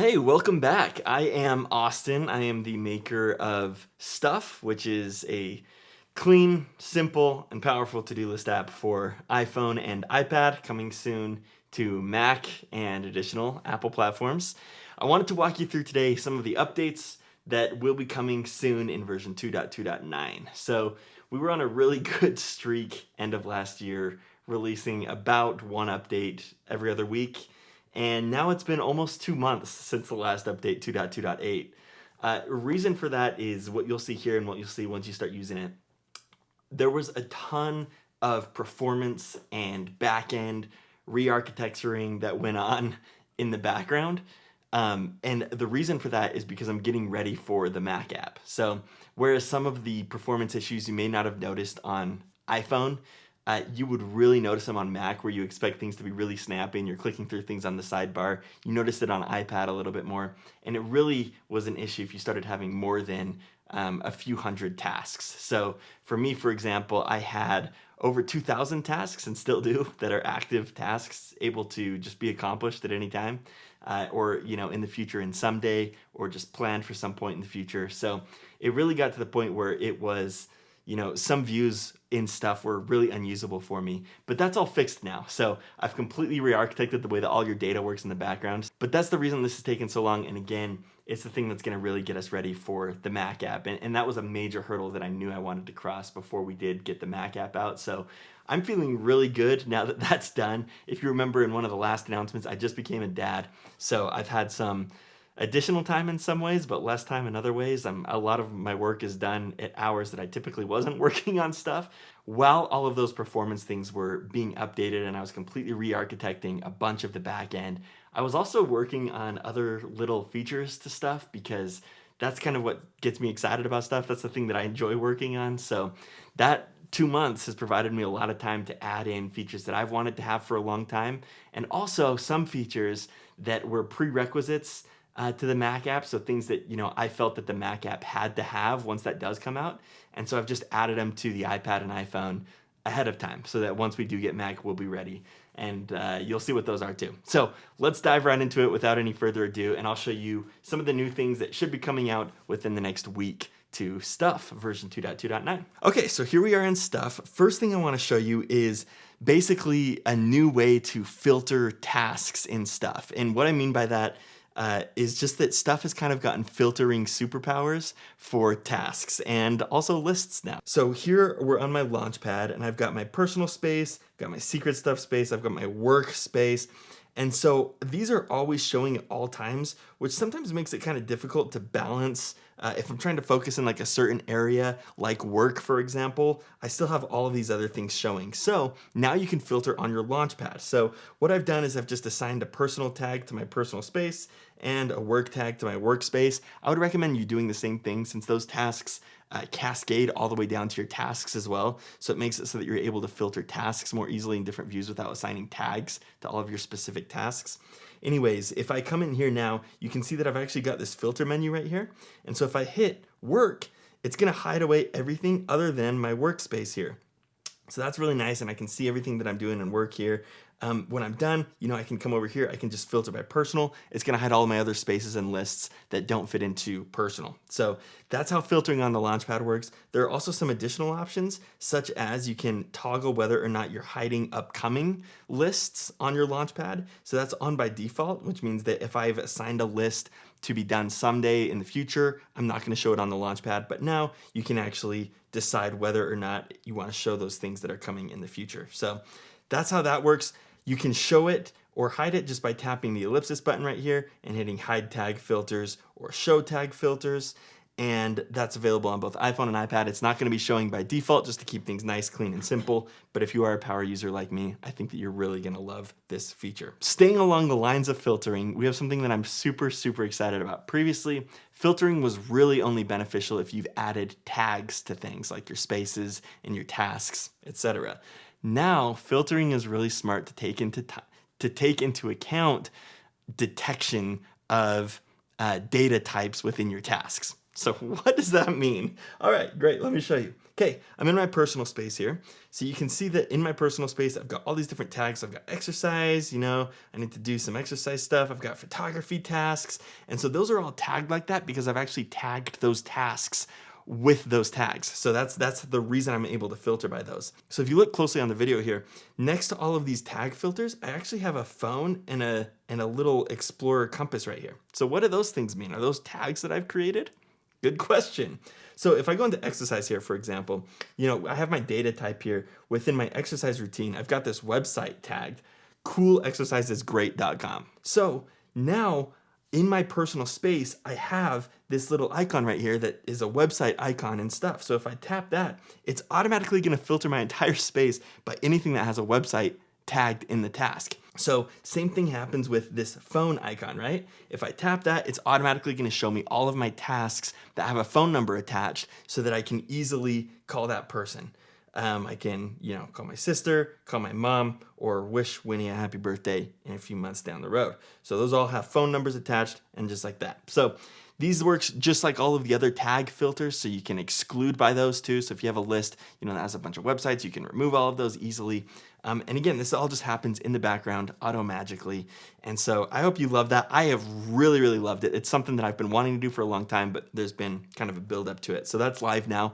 Hey, welcome back. I am Austin. I am the maker of Stuff, which is a clean, simple, and powerful to-do list app for iPhone and iPad, coming soon to Mac and additional Apple platforms. I wanted to walk you through today some of the updates that will be coming soon in version 2.2.9. So we were on a really good streak end of last year, releasing about one update every other week. And now it's been almost 2 months since the last update, 2.2.8. Reason for that is what you'll see here and what you'll see once you start using it. There was a ton of performance and back-end re-architecturing that went on in the background. And the reason for that is because I'm getting ready for the Mac app. So whereas some of the performance issues you may not have noticed on iPhone, you would really notice them on Mac, where you expect things to be really snappy and you're clicking through things on the sidebar. You notice it on iPad a little bit more, and it really was an issue if you started having more than a few hundred tasks. So for me, for example, I had over 2,000 tasks, and still do, that are active tasks able to just be accomplished at any time, or in the future in some day, or just planned for some point in the future. So it really got to the point where it was, some views in Stuff were really unusable for me, but that's all fixed now. So I've completely re-architected the way that all your data works in the background. But that's the reason this has taken so long. And again, it's the thing that's going to really get us ready for the Mac app. And that was a major hurdle that I knew I wanted to cross before we did get the Mac app out. So I'm feeling really good now that that's done. If you remember in one of the last announcements, I just became a dad. So I've had some additional time in some ways, but less time in other ways. A lot of my work is done at hours that I typically wasn't working on Stuff. While all of those performance things were being updated and I was completely re-architecting a bunch of the back end, I was also working on other little features to Stuff, because that's kind of what gets me excited about Stuff. That's the thing that I enjoy working on. So that 2 months has provided me a lot of time to add in features that I've wanted to have for a long time, and also some features that were prerequisites to the Mac app. So things that, I felt that the Mac app had to have once that does come out. And so I've just added them to the iPad and iPhone ahead of time, so that once we do get Mac, we'll be ready. And you'll see what those are too. So let's dive right into it without any further ado, and I'll show you some of the new things that should be coming out within the next week to Stuff version 2.2.9. Okay, so here we are in Stuff. First thing I want to show you is basically a new way to filter tasks in Stuff. And what I mean by that is just that Stuff has kind of gotten filtering superpowers for tasks and also lists now. So here we're on my Launchpad, and I've got my personal space, got my secret stuff space, I've got my work space. And so these are always showing at all times, which sometimes makes it kind of difficult to balance. If I'm trying to focus in like a certain area, like work, for example, I still have all of these other things showing. So now you can filter on your Launchpad. So what I've done is I've just assigned a personal tag to my personal space and a work tag to my workspace. I would recommend you doing the same thing, since those tasks cascade all the way down to your tasks as well. So it makes it so that you're able to filter tasks more easily in different views without assigning tags to all of your specific tasks. Anyways, if I come in here now, you can see that I've actually got this filter menu right here. And so if I hit work, it's going to hide away everything other than my workspace here. So that's really nice, and I can see everything that I'm doing in work here. When I'm done, I can come over here, I can just filter by personal. It's going to hide all of my other spaces and lists that don't fit into personal. So that's how filtering on the Launchpad works. There are also some additional options, such as you can toggle whether or not you're hiding upcoming lists on your Launchpad. So that's on by default, which means that if I've assigned a list to be done someday in the future, I'm not going to show it on the Launchpad, but now you can actually decide whether or not you want to show those things that are coming in the future. So that's how that works. You can show it or hide it just by tapping the ellipsis button right here and hitting hide tag filters or show tag filters. And that's available on both iPhone and iPad. It's not going to be showing by default, just to keep things nice, clean, and simple. But if you are a power user like me, I think that you're really going to love this feature. Staying along the lines of filtering, we have something that I'm super, super excited about. Previously, filtering was really only beneficial if you've added tags to things like your spaces and your tasks, etc. Now, filtering is really smart to take into account detection of data types within your tasks. So what does that mean? All right, great, let me show you. Okay, I'm in my personal space here. So you can see that in my personal space, I've got all these different tags. I've got exercise, I need to do some exercise stuff. I've got photography tasks. And so those are all tagged like that because I've actually tagged those tasks with those tags. So that's the reason I'm able to filter by those. So if you look closely on the video here, next to all of these tag filters, I actually have a phone and a little Explorer compass right here. So what do those things mean? Are those tags that I've created? Good question. So if I go into exercise here, for example, I have my data type here. Within my exercise routine, I've got this website tagged, coolexercisesgreat.com. So now in my personal space, I have this little icon right here that is a website icon and stuff. So if I tap that, it's automatically going to filter my entire space by anything that has a website tagged in the task. So same thing happens with this phone icon, right? If I tap that, it's automatically going to show me all of my tasks that have a phone number attached so that I can easily call that person. I can, call my sister, call my mom, or wish Winnie a happy birthday in a few months down the road. So those all have phone numbers attached and just like that. So these works just like all of the other tag filters, so you can exclude by those too. So if you have a list, that has a bunch of websites, you can remove all of those easily. And again, this all just happens in the background auto-magically. And so I hope you love that. I have really, really loved it. It's something that I've been wanting to do for a long time, but there's been kind of a build up to it. So that's live now.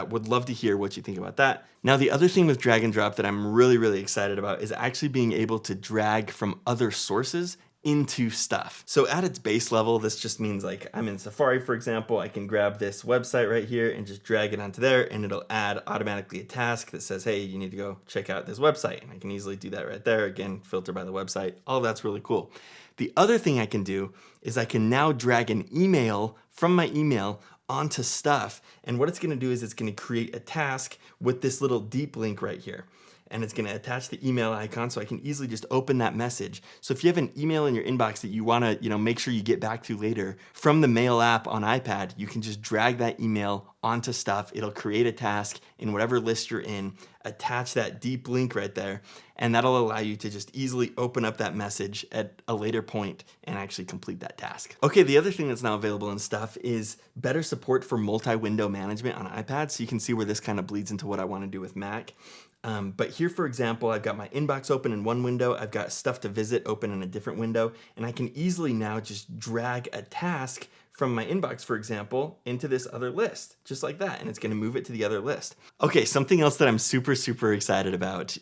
Would love to hear what you think about that. Now, the other thing with drag and drop that I'm really, really excited about is actually being able to drag from other sources into stuff. So at its base level, this just means like I'm in Safari, for example, I can grab this website right here and just drag it onto there, and it'll add automatically a task that says, hey, you need to go check out this website. And I can easily do that right there. Again, filter by the website. All of that's really cool. The other thing I can do is I can now drag an email from my email onto stuff. And what it's going to do is it's going to create a task with this little deep link right here. And it's going to attach the email icon so I can easily just open that message. So if you have an email in your inbox that you want to, make sure you get back to later from the Mail app on iPad, you can just drag that email onto stuff. It'll create a task in whatever list you're in, attach that deep link right there, and that'll allow you to just easily open up that message at a later point and actually complete that task. Okay, the other thing that's now available in stuff is better support for multi-window management on iPad. So you can see where this kind of bleeds into what I want to do with Mac. But here, for example, I've got my inbox open in one window, I've got stuff to visit open in a different window, and I can easily now just drag a task from my inbox, for example, into this other list, just like that, and it's going to move it to the other list. Okay, something else that I'm super, super excited about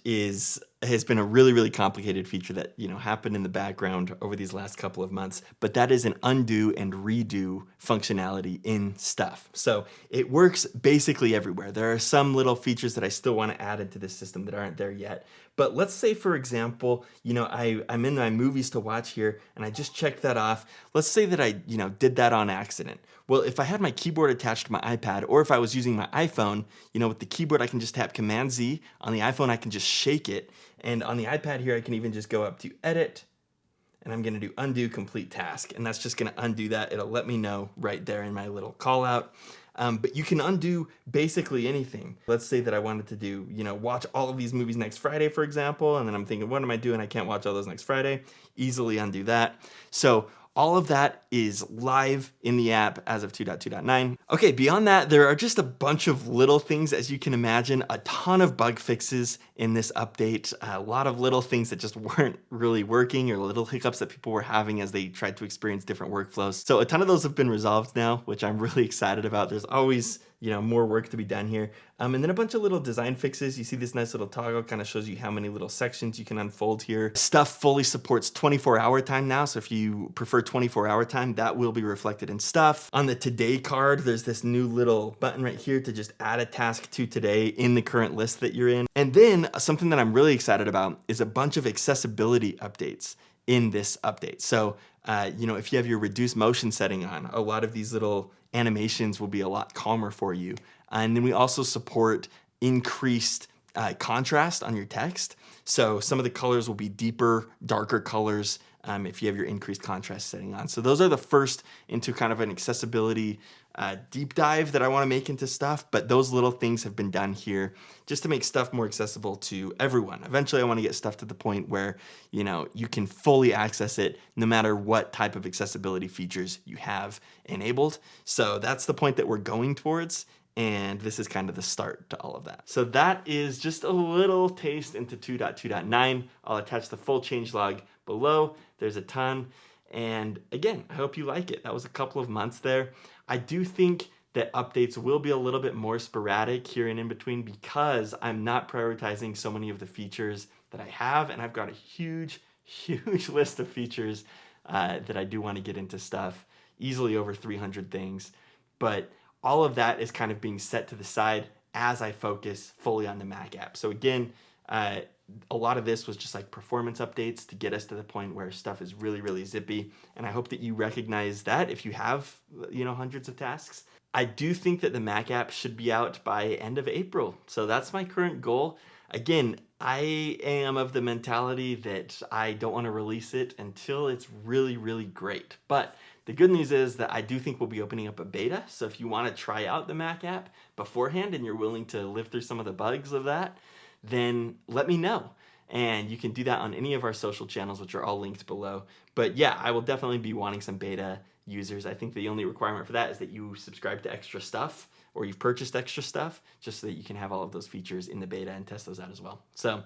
has been a really, really complicated feature that, happened in the background over these last couple of months, but that is an undo and redo functionality in stuff. So it works basically everywhere. There are some little features that I still want to add into this system that aren't there yet. But let's say, for example, I'm in my movies to watch here and I just checked that off. Let's say that I, did that on accident. Well, if I had my keyboard attached to my iPad, or if I was using my iPhone, with the keyboard, I can just tap Command Z. On the iPhone, I can just shake it. And on the iPad here, I can even just go up to Edit, and I'm going to do Undo Complete Task. And that's just going to undo that. It'll let me know right there in my little call out. But you can undo basically anything. Let's say that I wanted to do, watch all of these movies next Friday, for example, and then I'm thinking, what am I doing? I can't watch all those next Friday. Easily undo that. So all of that is live in the app as of 2.2.9. Okay, beyond that, there are just a bunch of little things, as you can imagine, a ton of bug fixes in this update, a lot of little things that just weren't really working, or little hiccups that people were having as they tried to experience different workflows. So a ton of those have been resolved now, which I'm really excited about. There's always more work to be done here. And then a bunch of little design fixes. You see this nice little toggle, kind of shows you how many little sections you can unfold here. Stuff fully supports 24-hour time now. So if you prefer 24-hour time, that will be reflected in stuff. On the Today card, there's this new little button right here to just add a task to today in the current list that you're in. And then something that I'm really excited about is a bunch of accessibility updates in this update. So, if you have your reduce motion setting on, a lot of these little animations will be a lot calmer for you. And then we also support increased contrast on your text. So some of the colors will be deeper, darker colors if you have your increased contrast setting on. So those are the first into kind of an accessibility deep dive that I want to make into stuff, but those little things have been done here just to make stuff more accessible to everyone. Eventually I want to get stuff to the point where, you know, you can fully access it no matter what type of accessibility features you have enabled. So that's the point that we're going towards, and this is kind of the start to all of that. So that is just a little taste into 2.2.9. I'll attach the full changelog below. There's a ton. And again, I hope you like it. That was a couple of months there. I do think that updates will be a little bit more sporadic here and in between because I'm not prioritizing so many of the features that I have, and I've got a huge list of features that I do want to get into stuff, easily over 300 things. But all of that is kind of being set to the side as I focus fully on the Mac app. So again, a lot of this was just like performance updates to get us to the point where stuff is really zippy. And I hope that you recognize that if you have, you know, hundreds of tasks. I do think that the Mac app should be out by end of April. So that's my current goal. Again, I am of the mentality that I don't want to release it until it's really great. But the good news is that I do think we'll be opening up a beta. So if you want to try out the Mac app beforehand and you're willing to live through some of the bugs of that, then let me know. And you can do that on any of our social channels, which are all linked below. But yeah, I will definitely be wanting some beta users. I think the only requirement for that is that you subscribe to extra stuff or you've purchased extra stuff just so that you can have all of those features in the beta and test those out as well. So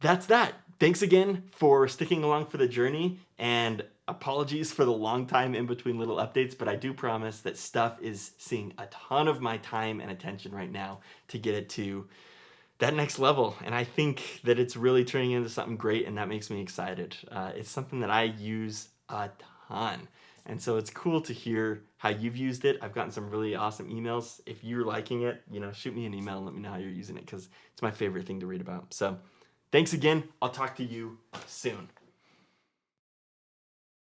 that's that. Thanks again for sticking along for the journey, and apologies for the long time in between little updates, but I do promise that stuff is seeing a ton of my time and attention right now to get it to that next level. And I think that it's really turning into something great, and that makes me excited. It's something that I use a ton. And so it's cool to hear how you've used it. I've gotten some really awesome emails. If you're liking it, you know, shoot me an email and let me know how you're using it, because it's my favorite thing to read about. So thanks again. I'll talk to you soon.